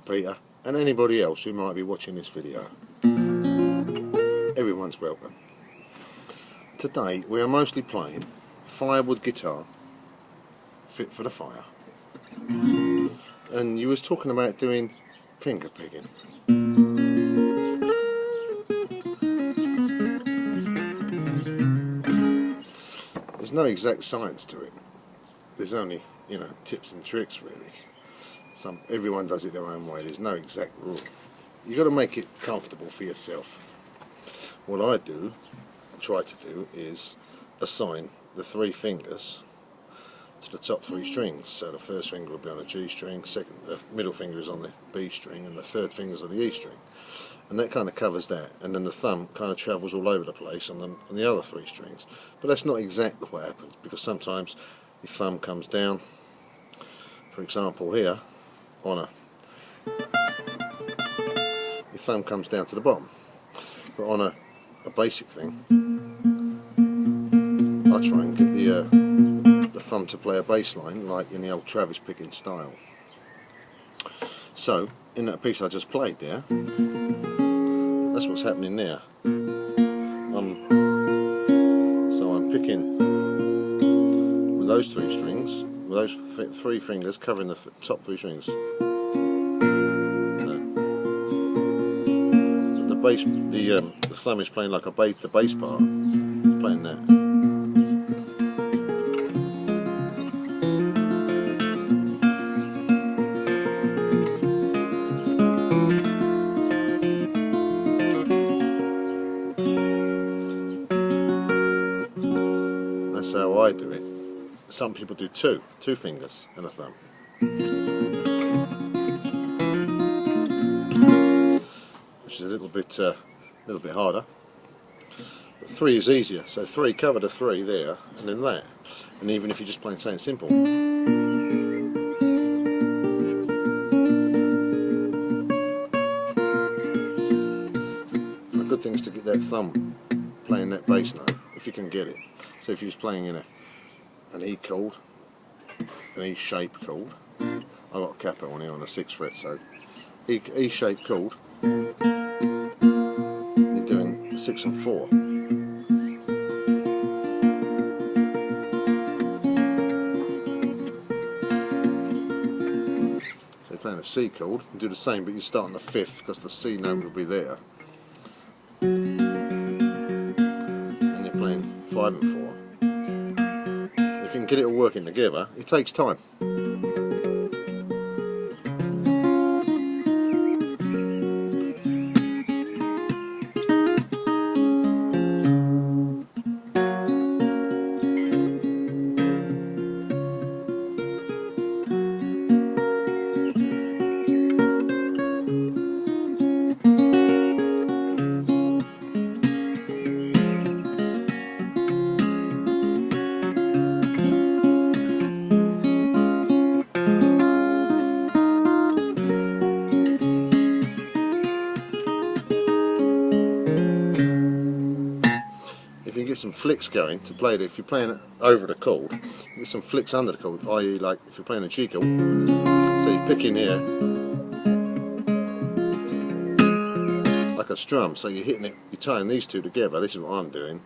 Peter, and anybody else who might be watching this video. Everyone's welcome. Today we are mostly playing firewood guitar, fit for the fire. And you was talking about doing finger picking. There's no exact science to it. There's only, tips and tricks really. Everyone does it their own way. There's no exact rule. You've got to make it comfortable for yourself. What I try to do, is assign the 3 fingers to the top 3 strings. So the first finger will be on the G string, the middle finger is on the B string, and the third finger is on the E string. And that kind of covers that. And then the thumb kind of travels all over the place on the other 3 strings. But that's not exactly what happens, because sometimes the thumb comes down. For example, here, your thumb comes down to the bottom. But on a basic thing, I try and get the thumb to play a bass line like in the old Travis picking style. So in that piece I just played there, that's what's happening there. So I'm picking with those 3 strings, with those 3 fingers covering the top 3 strings. The thumb is playing like the bass part, playing that. That's how I do it. Some people do two fingers and a thumb. Which is a little bit harder. But 3 is easier. So 3, cover the 3 there, and then that. And even if you're just playing something simple. The good thing is to get that thumb playing that bass note, if you can get it. So if you're playing in an E chord, an E shape chord. I've got a capo on here on the 6th fret, so E shape chord. 6 and 4. So you're playing a C chord, you do the same, but you start on the 5th because the C note will be there. And you're playing 5 and 4. If you can get it all working together, it takes time. Get some flicks going to play it. If you're playing it over the chord, you get some flicks under the chord, i.e. like if you're playing a G chord, so you pick in here like a strum, so you're hitting it, you're tying these 2 together. This is what I'm doing.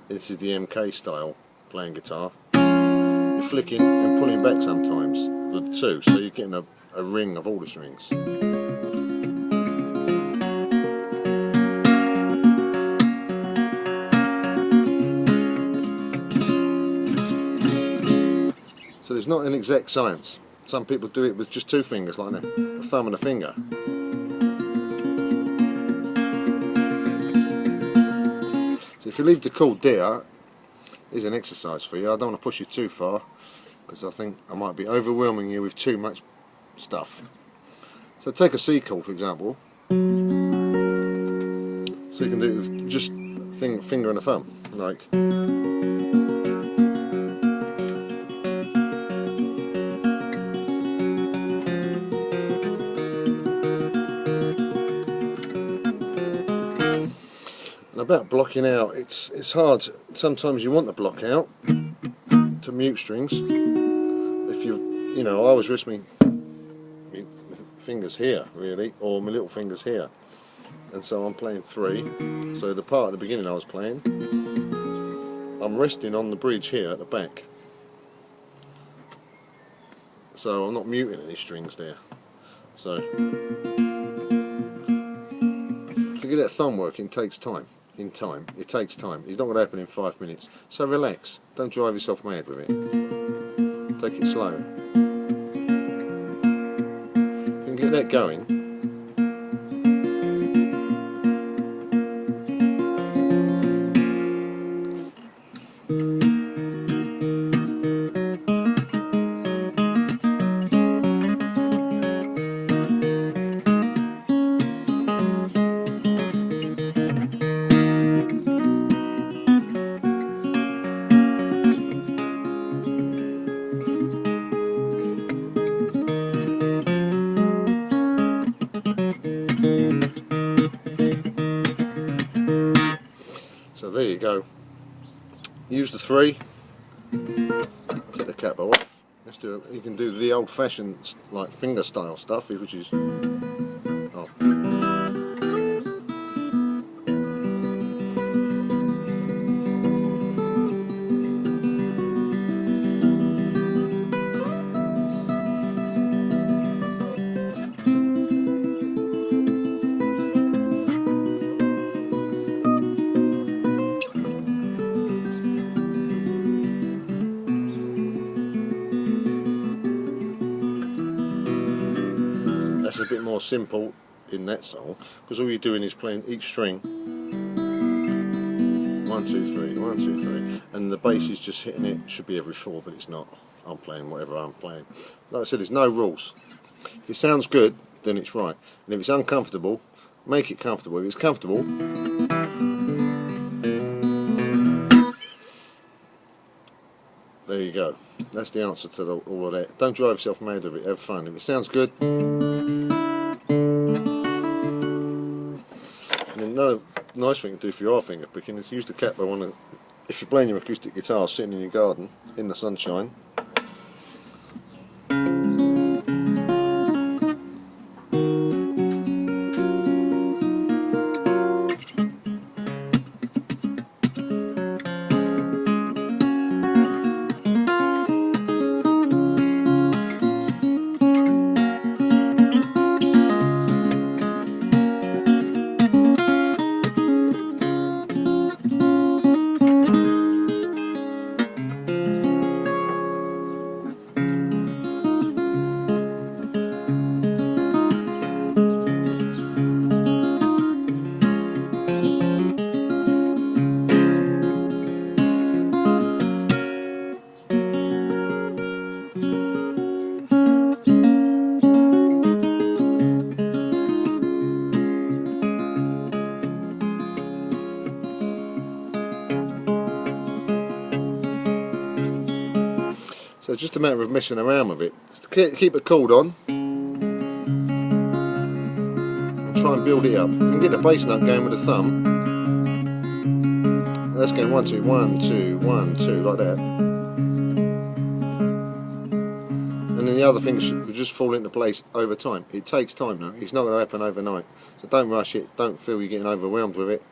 This is the MK style playing guitar. You're flicking and pulling back sometimes the 2, so you're getting a ring of all the strings. So there's not an exact science. Some people do it with just 2 fingers like that, a thumb and a finger. So if you leave the chord there, here's an exercise for you. I don't want to push you too far, because I think I might be overwhelming you with too much stuff. So take a C chord for example. So you can do it with just finger and a thumb, like. About blocking out, it's hard. Sometimes you want to block out to mute strings. If I always rest me fingers here really, or my little fingers here, and so I'm playing 3. So the part at the beginning I was playing, I'm resting on the bridge here at the back, so I'm not muting any strings there. So to get that thumb working takes time. It takes time. It's not going to happen in 5 minutes. So relax. Don't drive yourself mad with it. Take it slow. If you can get that going. So there you go. Use the 3. Take the cap off. Let's do it. You can do the old-fashioned like finger style stuff, which is that's a bit more simple in that song, because all you're doing is playing each string 1, 2, 3, 1, 2, 3, and the bass is just hitting it. Should be every 4, but it's not. I'm playing whatever I'm playing. Like I said, there's no rules. If it sounds good, then it's right, and if it's uncomfortable, make it comfortable. If it's comfortable, there you go. That's the answer to all of that. Don't drive yourself mad with it. Have fun. If it sounds good. And another nice thing to do for your finger picking is use the cap if you're playing your acoustic guitar sitting in your garden in the sunshine. So it's just a matter of messing around with it. Just keep a chord on and try and build it up. You can get the bass note going with the thumb. That's going 1, 2, 1, 2, 1, 2, like that. And then the other things should just fall into place over time. It takes time though. It's not going to happen overnight. So don't rush it. Don't feel you're getting overwhelmed with it.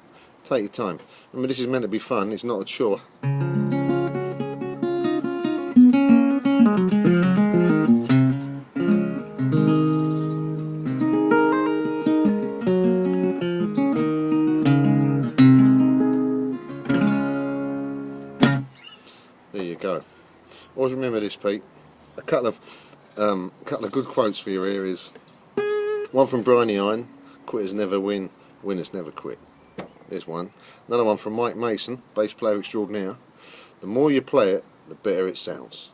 Take your time. I mean, this is meant to be fun. It's not a chore. There you go. Always remember this, Pete. A couple of good quotes for your ear is one from Briny Iron: "Quitters never win, winners never quit." There's one. Another one from Mike Mason, bass player extraordinaire: "The more you play it, the better it sounds.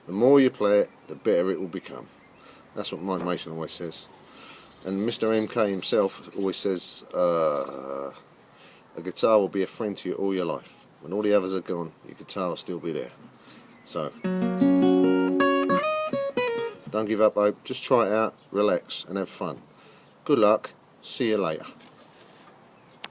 The more you play it, the better it will become." That's what Mike Mason always says. And Mr. MK himself always says, "A guitar will be a friend to you all your life. When all the others are gone, your guitar will still be there." So, don't give up hope. Just try it out, relax, and have fun. Good luck. See you later.